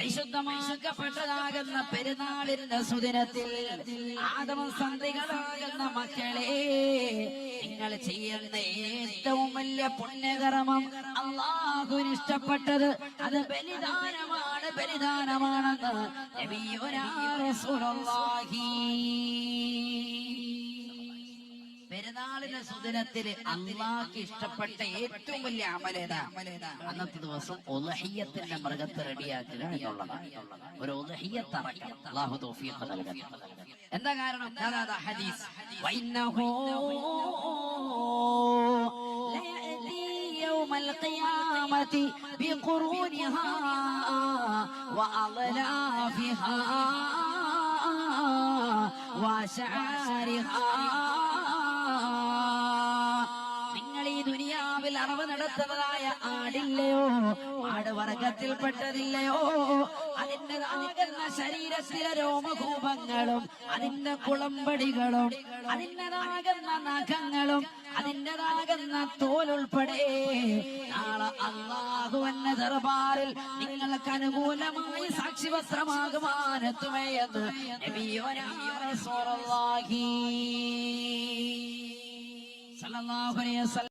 പരിശുദ്ധമാക്കപ്പെട്ടതാകുന്ന പെരുന്നാളിന്റെ സുദിനത്തിൽ ആദമ സന്തതികളാകുന്ന മക്കളെ, നിങ്ങൾ ചെയ്യുന്ന ഏറ്റവും വലിയ പുണ്യകർമ്മം അല്ലാഹുവിന് ഇഷ്ടപ്പെട്ടത് അത് ബലിദാനമാണെന്ന് നബിയുനാ റസൂലുള്ളാഹി. പെരുന്നാളിന്റെ സുദിനത്തില് അള്ളാഹ്ക്ക് ഇഷ്ടപ്പെട്ട ഏറ്റവും വലിയ അമലേതാ? അന്നത്തെ ദിവസം ഉദ്ഹിയ്യത്തിന്റെ മൃഗത്തെ റെഡിയാക്കുക എന്നുള്ളതാണ്. ഒരു ഉദ്ഹിയ്യത്ത് അറക്കണം. അല്ലാഹു തൗഫീഖ് നൽകട്ടെ. എന്താ കാരണം? ഹദീസ് വഇന്നഹു ലയഅതി യൗമൽ ഖിയാമത്തി ബിഖുറൂനിഹാ വഅളാഫിഹാ വശഅരിഹാ. നിങ്ങൾ ഈ ദുനിയാവിൽ അറവ് നടത്തുന്നതായ ആടില്ലയോ, ആട് വർഗത്തിൽപ്പെട്ടതില്ലയോ, അതിൻ്റെതാകുന്ന ശരീരത്തിലെ രോമകൂപങ്ങളും അതിന്റെ കുളമ്പടികളും അതിൻ്റെതാകുന്ന നഖങ്ങളും അതിൻ്റെതാകുന്ന തോലുൾപ്പെടെ നാളെ അല്ലാഹുവിന്റെ ദർബാറിൽ നിങ്ങൾക്ക് അനുകൂലമായി സാക്ഷിപത്രമാകുവാനെത്തുമേ എന്ന് നബിയുനാ റസൂലുള്ളാഹി സ്വല്ലല്ലാഹു അലൈഹി വസല്ലം